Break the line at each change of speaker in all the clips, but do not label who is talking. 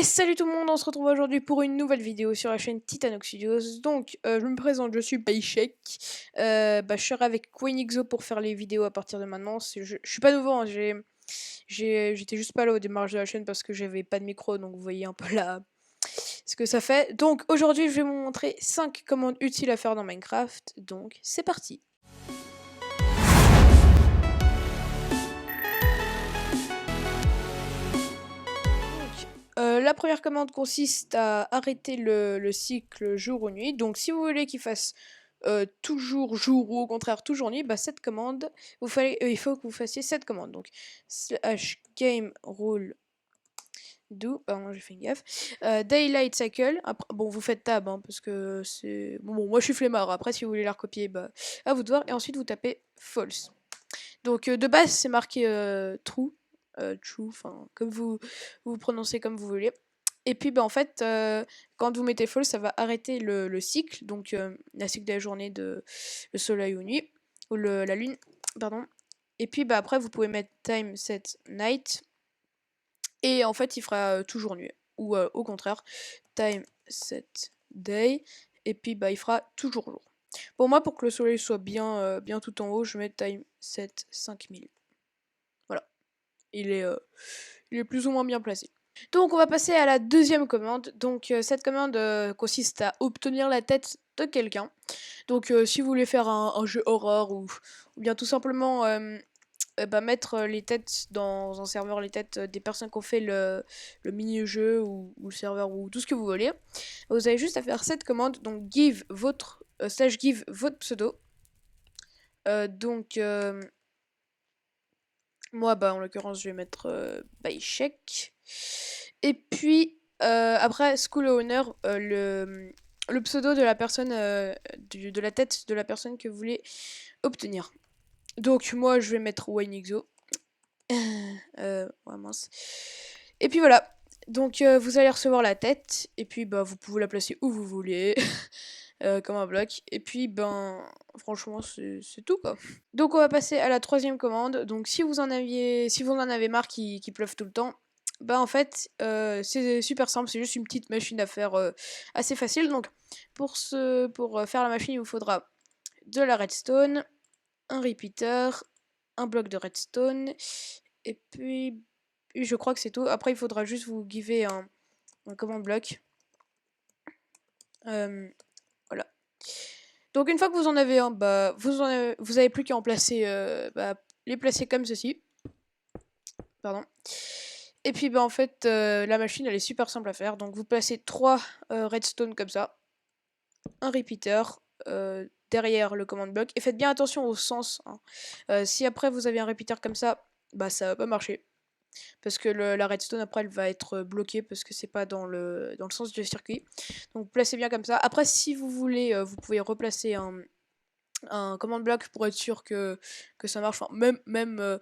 Et salut tout le monde, on se retrouve aujourd'hui pour une nouvelle vidéo sur la chaîne Titanox Studios. Donc, je me présente, je suis Baishek. Je serai avec QueenXO pour faire les vidéos à partir de maintenant. Je suis pas nouveau, hein, j'étais juste pas là au démarrage de la chaîne parce que j'avais pas de micro, donc vous voyez un peu là ce que ça fait. Donc, aujourd'hui, je vais vous montrer 5 commandes utiles à faire dans Minecraft. Donc, c'est parti. La première commande consiste à arrêter le cycle jour ou nuit. Donc si vous voulez qu'il fasse toujours jour ou au contraire toujours nuit, cette commande, il faut que vous fassiez cette commande. Donc slash game rule do, pardon j'ai fait une gaffe, daylight cycle, après, bon vous faites tab hein, parce que c'est... Bon moi je suis flemmard, après si vous voulez la recopier, à vous de voir, et ensuite vous tapez false. Donc de base c'est marqué true, true, enfin comme vous prononcez comme vous voulez. Et puis en fait, quand vous mettez false, ça va arrêter le cycle, donc la cycle de la journée de le soleil ou nuit, ou la lune, pardon. Et puis après vous pouvez mettre time set night, et en fait il fera toujours nuit. Ou au contraire, time set day, et puis il fera toujours jour. Pour moi, pour que le soleil soit bien tout en haut, je mets time set 5000. Voilà. Il est plus ou moins bien placé. Donc on va passer à la deuxième commande. Donc cette commande consiste à obtenir la tête de quelqu'un. Donc si vous voulez faire un jeu horreur ou bien tout simplement mettre les têtes dans un serveur, les têtes des personnes qui ont fait le mini-jeu ou le serveur ou tout ce que vous voulez, vous avez juste à faire cette commande. Donc give votre slash give votre pseudo. Moi, en l'occurrence, je vais mettre Baishek. Et puis, après, School Owner, le pseudo de la personne, de la tête de la personne que vous voulez obtenir. Donc, moi, je vais mettre WayneXO. Ouais, mince. Et puis voilà. Donc, vous allez recevoir la tête. Et puis, vous pouvez la placer où vous voulez. Comme un bloc. Et puis, franchement, c'est tout, quoi. Donc on va passer à la troisième commande. Donc si vous en avez marre qu'il pleuve tout le temps, en fait c'est super simple, c'est juste une petite machine à faire assez facile. Donc pour faire la machine, il vous faudra de la redstone, un repeater, un bloc de redstone, et puis je crois que c'est tout. Après il faudra juste vous giver un command bloc. Voilà. Donc une fois que vous en avez un, vous avez plus qu'à en placer, les placer comme ceci. Pardon. Et puis en fait, la machine elle est super simple à faire. Donc vous placez 3 redstone comme ça, un repeater derrière le command block, et faites bien attention au sens. Hein. Si après vous avez un repeater comme ça va pas marcher. Parce que la redstone après elle va être bloquée parce que c'est pas dans le sens du circuit. Donc placez bien comme ça. Après si vous voulez, vous pouvez replacer un command block pour être sûr que ça marche. Enfin, même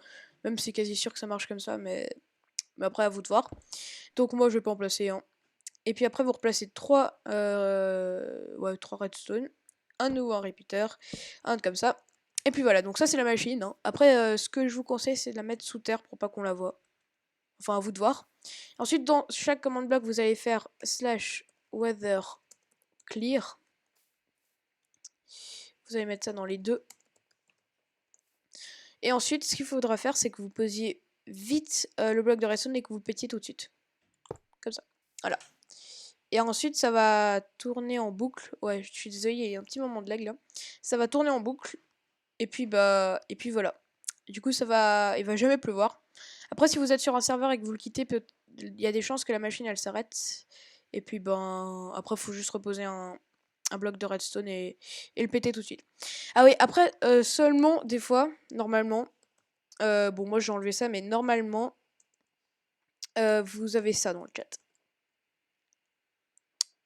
c'est quasi sûr que ça marche comme ça, mais après à vous de voir. Donc moi je vais pas en placer un. Et puis après vous replacez 3 redstone, un nouveau un repeater, un comme ça. Et puis voilà, donc ça c'est la machine. Hein. Après ce que je vous conseille c'est de la mettre sous terre pour pas qu'on la voit. Enfin à vous de voir. Ensuite dans chaque command block vous allez faire slash weather clear. Vous allez mettre ça dans les deux. Et ensuite ce qu'il faudra faire c'est que vous posiez vite le bloc de redstone et que vous pétiez tout de suite. Comme ça. Voilà. Et ensuite, ça va tourner en boucle. Ouais, je suis désolée, il y a un petit moment de lag là. Ça va tourner en boucle. Et puis, voilà. Du coup, il va jamais pleuvoir. Après, si vous êtes sur un serveur et que vous le quittez, il y a des chances que la machine elle s'arrête. Et puis, après, il faut juste reposer un bloc de redstone et le péter tout de suite. Ah oui, après, seulement, des fois, normalement, moi j'ai enlevé ça, mais normalement, vous avez ça dans le chat.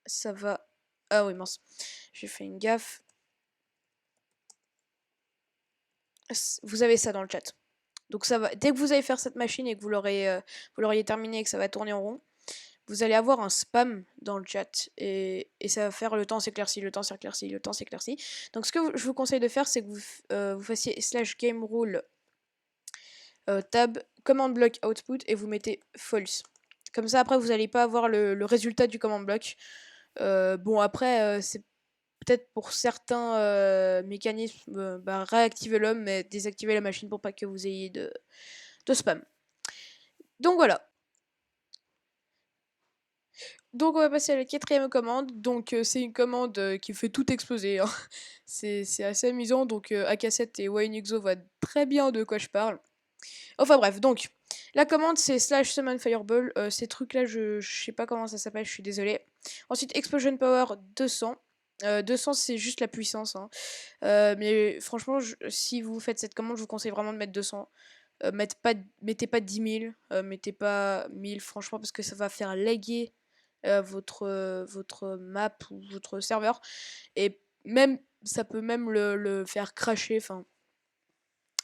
Ça va... Ah oui, mince. J'ai fait une gaffe. Vous avez ça dans le chat. Donc ça va. Dès que vous allez faire cette machine et que vous l'auriez terminé et que ça va tourner en rond, vous allez avoir un spam dans le chat et ça va faire le temps s'éclaircit, le temps s'éclaircit, le temps s'éclaircit. Donc ce que je vous conseille de faire, c'est que vous fassiez slash game rule tab command block output et vous mettez false. Comme ça, après, vous n'allez pas avoir le résultat du command block. Bon, après, c'est peut-être pour certains mécanismes, réactiver l'homme, mais désactiver la machine pour pas que vous ayez de spam. Donc voilà. Donc on va passer à la 4e commande. Donc c'est une commande qui fait tout exploser. Hein. C'est assez amusant. Donc AK7 et Wayne voient très bien de quoi je parle. Enfin bref, donc la commande c'est /summon fireball. Ces trucs là, je sais pas comment ça s'appelle, je suis désolée. Ensuite explosion power 200. 200 c'est juste la puissance. Hein. Mais franchement, si vous faites cette commande, je vous conseille vraiment de mettre 200. Mettez pas 10 000, mettez pas 1000 franchement parce que ça va faire laguer votre map ou votre serveur et même ça peut même le faire crasher.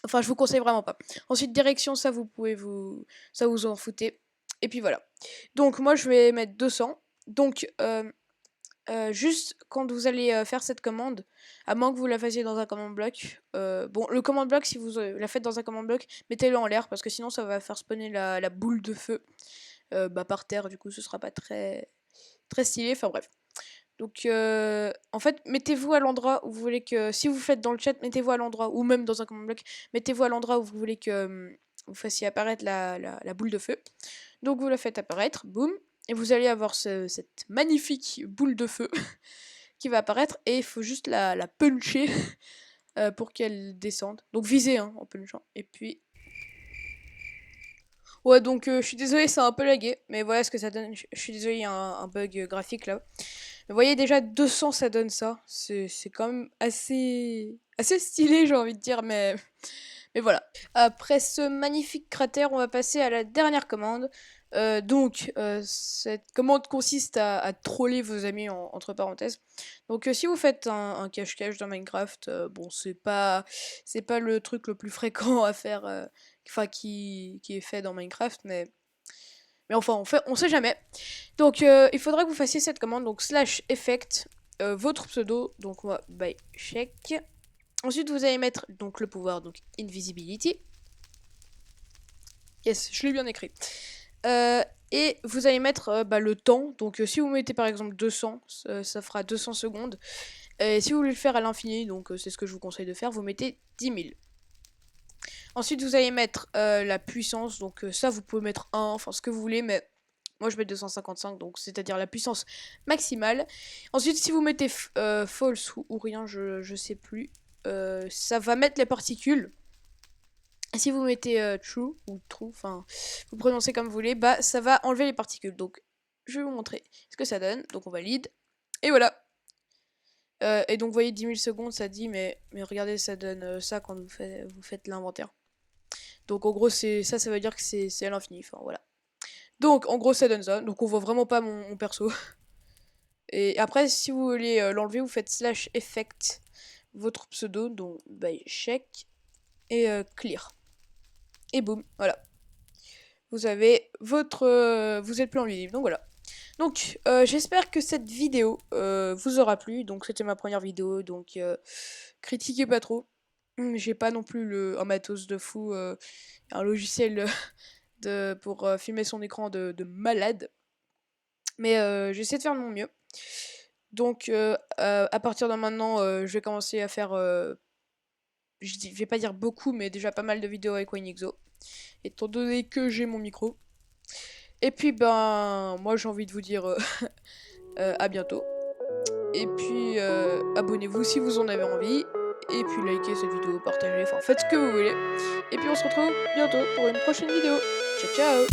Enfin, je vous conseille vraiment pas. Ensuite, direction, ça vous pouvez ça vous en foutez. Et puis voilà. Donc moi je vais mettre 200. Donc juste quand vous allez faire cette commande, à moins que vous la fassiez dans un command block. Bon, le command block, si vous la faites dans un command block, mettez-le en l'air parce que sinon ça va faire spawner la boule de feu par terre. Du coup, ce sera pas très très stylé. Enfin bref. Donc en fait, mettez-vous à l'endroit où vous voulez que. Si vous faites dans le chat, mettez-vous à l'endroit, ou même dans un command block, mettez-vous à l'endroit où vous voulez que vous fassiez apparaître la boule de feu. Donc vous la faites apparaître, boum, et vous allez avoir cette magnifique boule de feu qui va apparaître, et il faut juste la puncher pour qu'elle descende. Donc visez hein, en punchant, et puis. Ouais, donc je suis désolée, c'est un peu lagué, mais voilà ce que ça donne. Je suis désolée, il y a un bug graphique là. Vous voyez déjà 200 ça donne ça. C'est quand même assez stylé j'ai envie de dire mais voilà. Après ce magnifique cratère, on va passer à la dernière commande. Donc cette commande consiste à troller vos amis entre parenthèses. Donc si vous faites un cache-cache dans Minecraft, bon c'est pas le truc le plus fréquent à faire, qui est fait dans Minecraft, mais enfin, on sait jamais. Donc, il faudra que vous fassiez cette commande, donc /effect, votre pseudo, donc moi, by check. Ensuite, vous allez mettre donc le pouvoir, donc invisibility. Yes, je l'ai bien écrit. Et vous allez mettre le temps, donc si vous mettez par exemple 200, ça fera 200 secondes. Et si vous voulez le faire à l'infini, donc c'est ce que je vous conseille de faire, vous mettez 10 000. Ensuite, vous allez mettre la puissance, donc ça, vous pouvez mettre 1, enfin ce que vous voulez, mais moi je mets 255, donc c'est-à-dire la puissance maximale. Ensuite, si vous mettez false ou rien, je sais plus, ça va mettre les particules. Et si vous mettez true ou true, enfin, vous prononcez comme vous voulez, bah ça va enlever les particules. Donc, je vais vous montrer ce que ça donne. Donc, on valide. Et voilà. Et donc, vous voyez, 10 000 secondes, ça dit, mais regardez, ça donne ça quand vous faites l'inventaire. Donc en gros ça veut dire que c'est à l'infini, enfin voilà. Donc en gros ça donne ça, donc on voit vraiment pas mon perso. Et après si vous voulez l'enlever, vous faites /effect votre pseudo, donc by check, et clear. Et boum, voilà. Vous avez vous êtes plus en visible, donc voilà. Donc j'espère que cette vidéo vous aura plu, donc c'était ma première vidéo, donc critiquez pas trop. J'ai pas non plus un matos de fou, un logiciel pour filmer son écran de malade. Mais j'essaie de faire de mon mieux. Donc à partir de maintenant, je vais commencer à faire, je vais pas dire beaucoup, mais déjà pas mal de vidéos avec WayneXO. Étant donné que j'ai mon micro. Et puis ben, moi j'ai envie de vous dire à bientôt. Et puis abonnez-vous si vous en avez envie. Et puis likez cette vidéo, partagez, enfin faites ce que vous voulez. Et puis on se retrouve bientôt pour une prochaine vidéo. Ciao ciao.